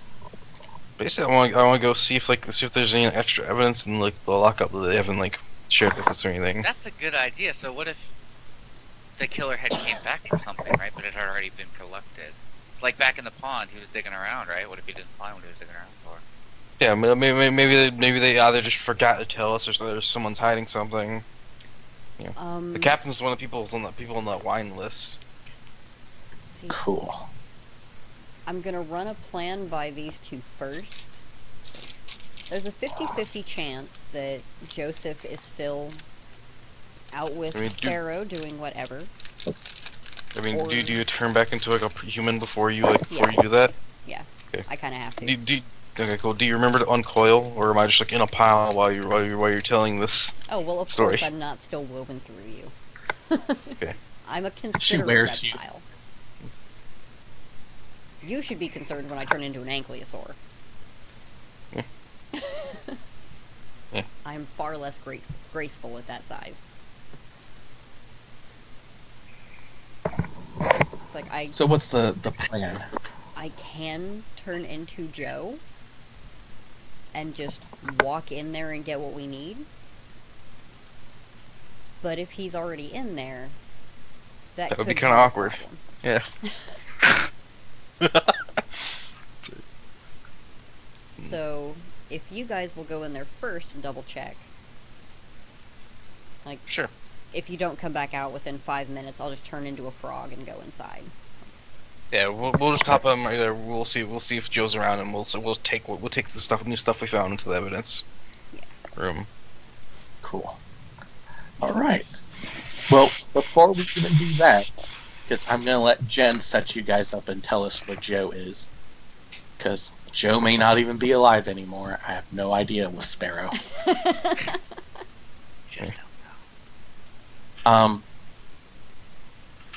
Basically, I want to go see if there's any extra evidence in the lockup that they haven't shared with us or anything. That's a good idea. So what if the killer had came back for something, right? But it had already been collected. Like back in the pond, he was digging around, right? What if he didn't find what he was digging around for? Yeah, maybe they either just forgot to tell us, or so there's someone's hiding something. The captain's one of the people on that wine list. See, Cool. I'm gonna run a plan by these two first. There's a 50-50 chance that Joseph is still out with Sparrow doing whatever. I mean, Or- do you turn back into a human before you do that? Yeah, Okay. I kind of have to. Okay, cool. Do you remember to uncoil, or am I just in a pile while you're telling this? Oh well, of Sorry. course I'm not still woven through you. Okay. I'm a She considerate wears you. reptile. You should be concerned when I turn into an ankylosaur. Yeah. Yeah. I'm far less graceful at that size. It's like So what's the plan? I can turn into Joe and just walk in there and get what we need. But if he's already in there, that would be could kinda a awkward. problem. Yeah. So, if you guys will go in there first and double check, Like, Sure. if you don't come back out within 5 minutes, I'll just turn into a frog and go inside. Yeah, we'll just hop him right there. We'll see if Joe's around, and we'll take the new stuff we found into the evidence room. Cool. All right. Well, before we even do that, because I'm gonna let Jen set you guys up and tell us where Joe is, because Joe may not even be alive anymore. I have no idea with Sparrow. Just don't know.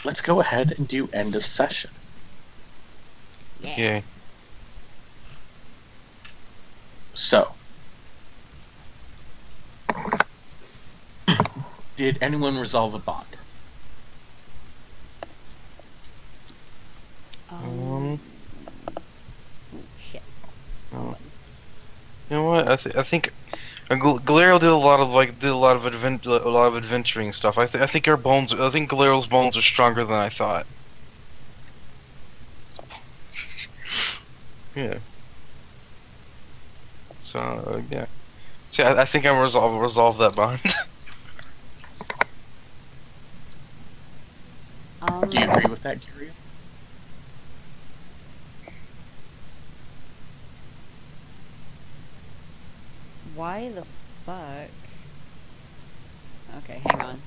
Let's go ahead and do end of session. Yeah. Okay. So, did anyone resolve a bond? Shit. You know what? I think Galero did a lot of adventuring stuff. I think Galero's bones are stronger than I thought. Yeah. So yeah. See, I think I'm resolve that bond. Do you agree with that, Curio? Why the fuck? Okay, hang on.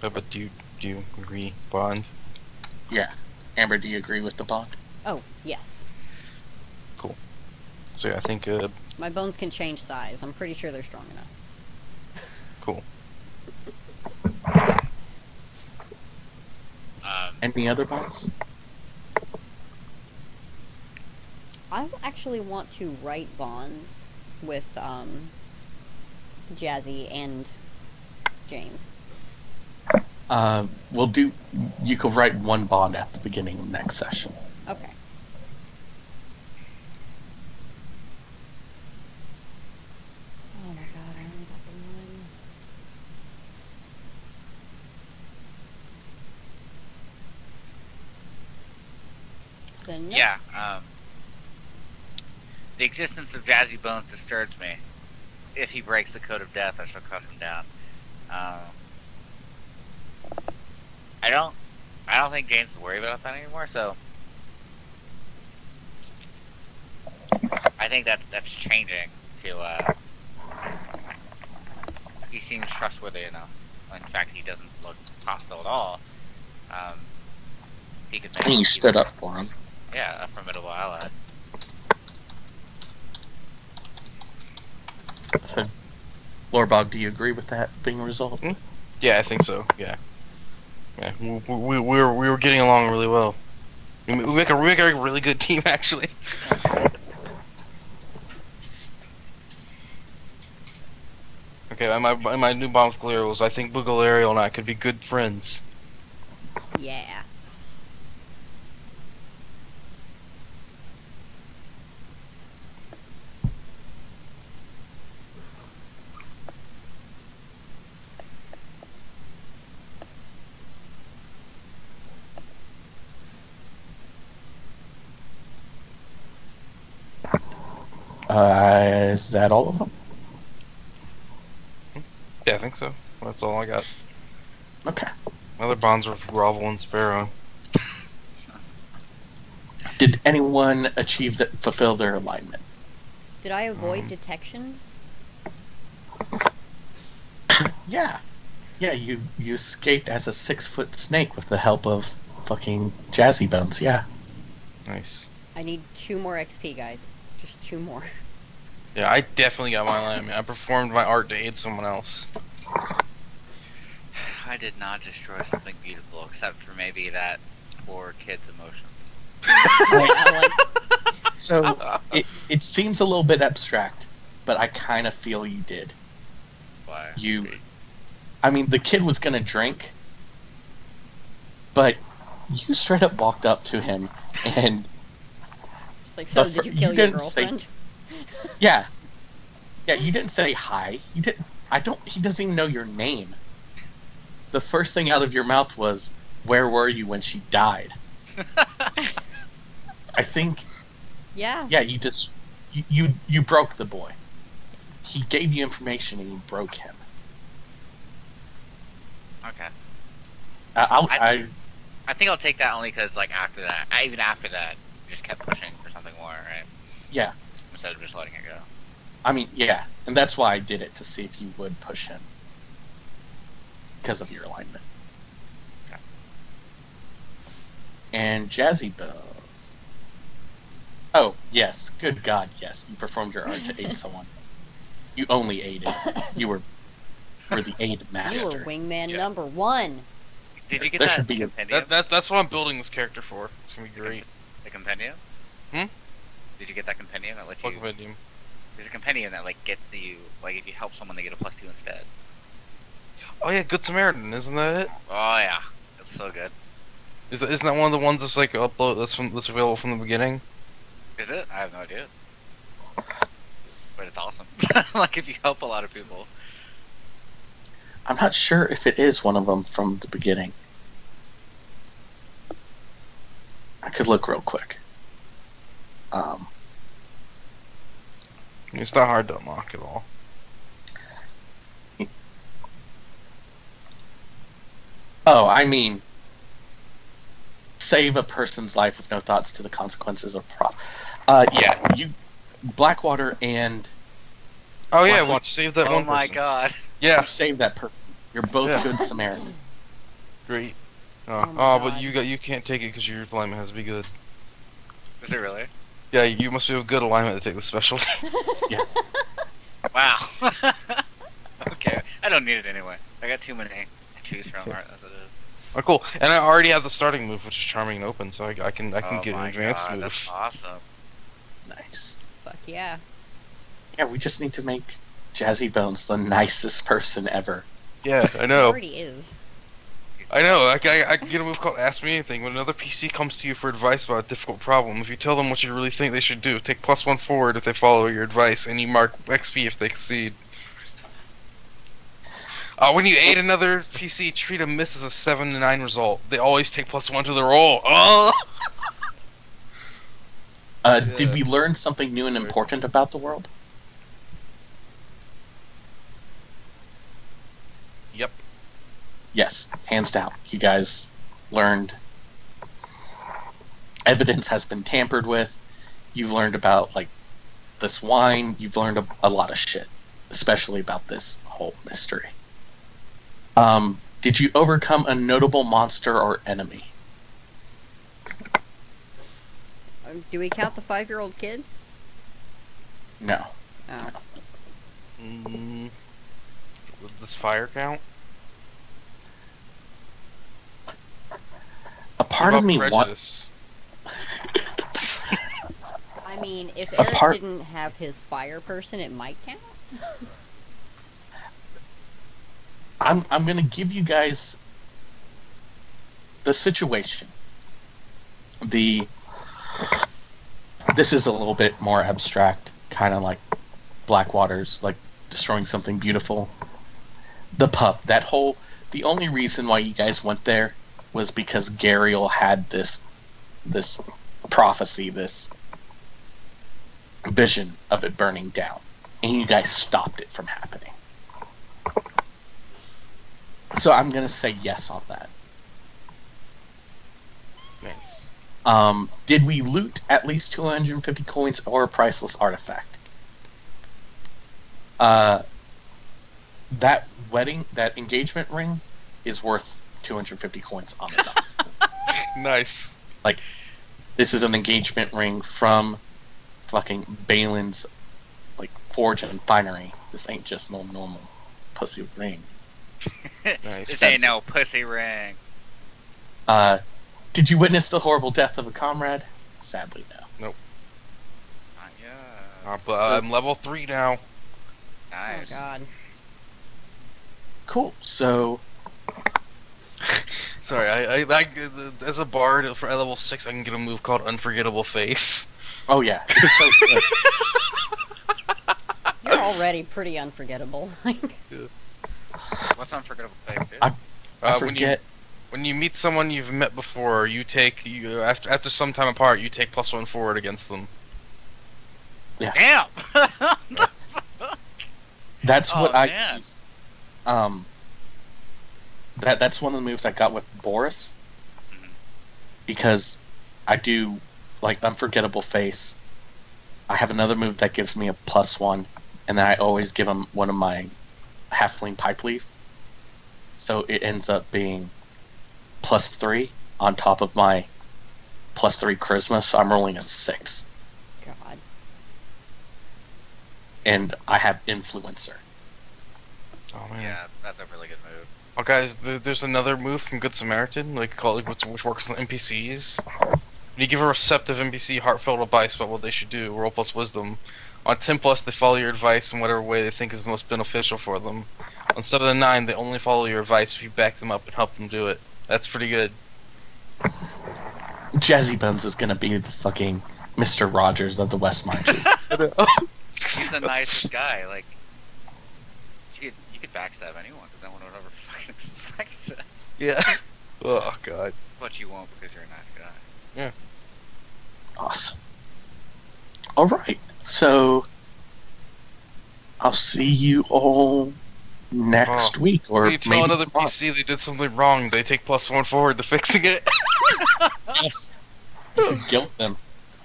But do you agree, bond? Yeah. Amber, do you agree with the bond? Oh, yes. So yeah, I think My bones can change size. I'm pretty sure they're strong enough. cool. Any other bonds? I actually want to write bonds with Jazzy and James. We'll do. You could write one bond at the beginning of next session. Okay. Oh my god, I only got the one. Then nope. Yeah. The existence of Jazzy Bones disturbs me. If he breaks the code of death, I shall cut him down. I don't think James is worried about that anymore. So I think that's changing to. He seems trustworthy enough. In fact, he doesn't look hostile at all. He could. And you stood up for him. Yeah, a formidable ally. Lorbog, do you agree with that being resolved? Yeah, I think so. Yeah. Yeah, we were getting along really well. We make a really good team, actually. Okay, my new bond with Galero was I think Galero and I could be good friends. Yeah. Is that all of them? Yeah, I think so. That's all I got. Okay. My other bonds were with Grovel and Sparrow. Did anyone fulfill their alignment? Did I avoid detection? Yeah. Yeah, you escaped as a 6-foot snake with the help of fucking Jazzy Bones, yeah. Nice. I need 2 more XP, guys. Just 2 more. Yeah, I definitely got my alignment. I performed my art to aid someone else. I did not destroy something beautiful, except for maybe that poor kid's emotions. So, it seems a little bit abstract, but I kind of feel you did. Why? I mean, the kid was gonna drink, but you straight up walked up to him and... It's like, so did you kill your girlfriend? Yeah. Yeah, you didn't say hi. You didn't... He doesn't even know your name. The first thing out of your mouth was, where were you when she died? I think... Yeah. Yeah, you broke the boy. he gave you information and you broke him. Okay. I I think I'll take that only because, like, after that, even after that, you just kept pushing for something more, right? yeah. Instead of just letting it go. I mean, yeah, and that's why I did it, to see if you would push him because of your alignment. Okay. And Jazzy Bones. Oh, yes. Good God, yes. You performed your art to aid someone. You only aided. You were the aid master. You were wingman Yeah. number 1. Did you get There that should be a- compendium? That's what I'm building this character for. It's gonna be great. The compendium? Hmm? Did you get that compendium that lets Fuck you... Compendium. There's a compendium that, like, gets you... Like, if you help someone, they get a +2 instead. Oh yeah, Good Samaritan, isn't that it? Oh, yeah. It's so good. Isn't that one of the ones that's like upload that's available from the beginning? Is it? I have no idea. But it's awesome. Like, if you help a lot of people. I'm not sure if it is one of them from the beginning. I could look real quick. It's not hard to unlock at all. Oh, I mean, save a person's life with no thoughts to the consequences of yeah, you, Blackwater and Oh yeah, Blackwater, we saved that Oh one my person. god. Yeah, you save that person. You're both Yeah. good Samaritan. great. Oh my But God. you can't take it because your alignment has to be good. Is it really? Yeah, you must have good alignment to take the special. Wow. Okay. I don't need it anyway. I got too many to choose from as it is. Oh, cool. And I already have the starting move, which is Charming and Open, so I can Oh get an my advanced god, move. that's awesome. Nice. Fuck yeah. Yeah, we just need to make Jazzy Bones the nicest person ever. Yeah, I He know. already is. I know. I can get a move called Ask Me Anything. When another PC comes to you for advice about a difficult problem, if you tell them what you really think they should do, take +1 forward if they follow your advice, and you mark XP if they succeed. When you aid another PC, treat a miss as a 7 to 9 result. They always take +1 to the roll. Oh! Did we learn something new and important about the world? Yep. Yes, hands down. You guys learned evidence has been tampered with. You've learned about, like, this wine. You've learned a lot of shit, especially about this whole mystery. Did you overcome a notable monster or enemy? Do we count the 5-year-old kid? No. Oh. Does fire count? A part What of about me prejudice? I mean, if A Eric part- didn't have his fire person, it might count. I'm gonna give you guys the situation. This is a little bit more abstract, kind of like Blackwater's, like destroying something beautiful. The pup, the only reason why you guys went there was because Gariel had this prophecy, this vision of it burning down, and you guys stopped it from happening. So I'm gonna say yes on that. Nice. Did we loot at least 250 coins or a priceless artifact? That engagement ring is worth 250 coins on the dot. Nice. Like, this is an engagement ring from fucking Balin's, like, forge and finery. This ain't just no normal pussy ring. Nice. This ain't no pussy ring. Did you witness the horrible death of a comrade? Sadly, no. Not yet. But I'm level 3 now. Nice. Oh god. Cool. So, Sorry, I as a bard for level 6, I can get a move called Unforgettable Face. oh yeah, it's so good. You're already pretty unforgettable. What's unforgettable face, dude? I When forget. you meet someone you've met before, after some time apart, you take +1 forward against them. Damn! That's Oh, what I man. used. That's one of the moves I got with Boris Mhm. because I do like unforgettable face. I have another move that gives me a +1, and then I always give him one of my halfling pipe leaf. So it ends up being +3 on top of my +3 charisma. So I'm rolling a 6, God. and I have influencer. Oh man. Yeah, that's a really good move. Oh guys, there's another move from Good Samaritan, like called which works on NPCs. When you give a receptive NPC heartfelt advice about what they should do, roll plus wisdom. On 10+, they follow your advice in whatever way they think is the most beneficial for them. On 7 and 9, they only follow your advice if you back them up and help them do it. That's pretty good. Jazzy Bones is gonna be the fucking Mr. Rogers of the West Marches. He's the nicest guy. Like, you could backstab anyone because no one would ever fucking expect it. Yeah. Oh god. But you won't because you're a nice guy. Yeah. Awesome. All right, so I'll see you all next week, or When you tell maybe another tomorrow. PC they did something wrong, they take +1 forward to fixing it. Yes. You should guilt them.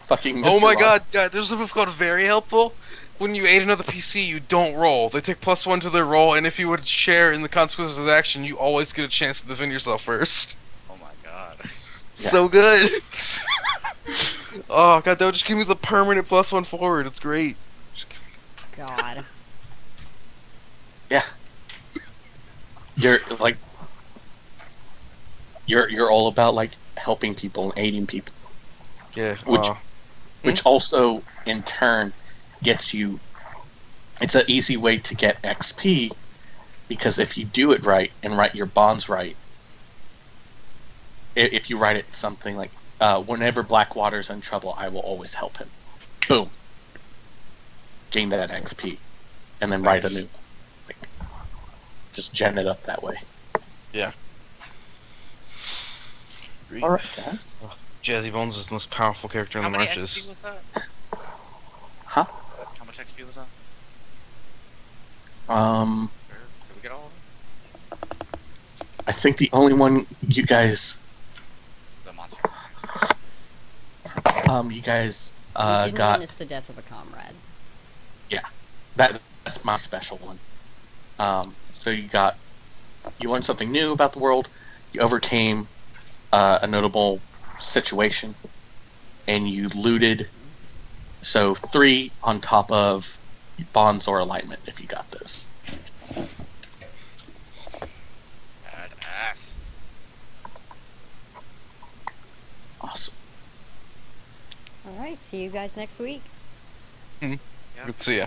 Fucking Mr. Oh my Rogers. god, there's a move called Very Helpful. When you aid another PC, you don't roll. They take +1 to their roll, and if you would share in the consequences of the action, you always get a chance to defend yourself first. Oh my god. Yeah. So good. Oh god, that would just give me the permanent +1 forward. It's great. God. You're like, you're all about like helping people and aiding people, Yeah. Would- which also in turn gets you. It's an easy way to get XP, because if you do it right and write your bonds right, if you write it something like, whenever Blackwater's in trouble, I will always help him. Boom. Gain that XP, and then write a Nice. new. Like, just gen it up that way. Great. All right, guys. Jazzy Bones is the most powerful character in How the many XP marches. was that? Huh? How much XP was that? Did we get all of it? I think the only one you guys, The monster. you guys, We didn't got witness the death of a comrade. that's my special one. So you learned something new about the world. You overcame a notable situation, and you looted. So 3 on top of bonds or alignment if you got those. Badass. Awesome. Alright, see you guys next week. Good to see ya.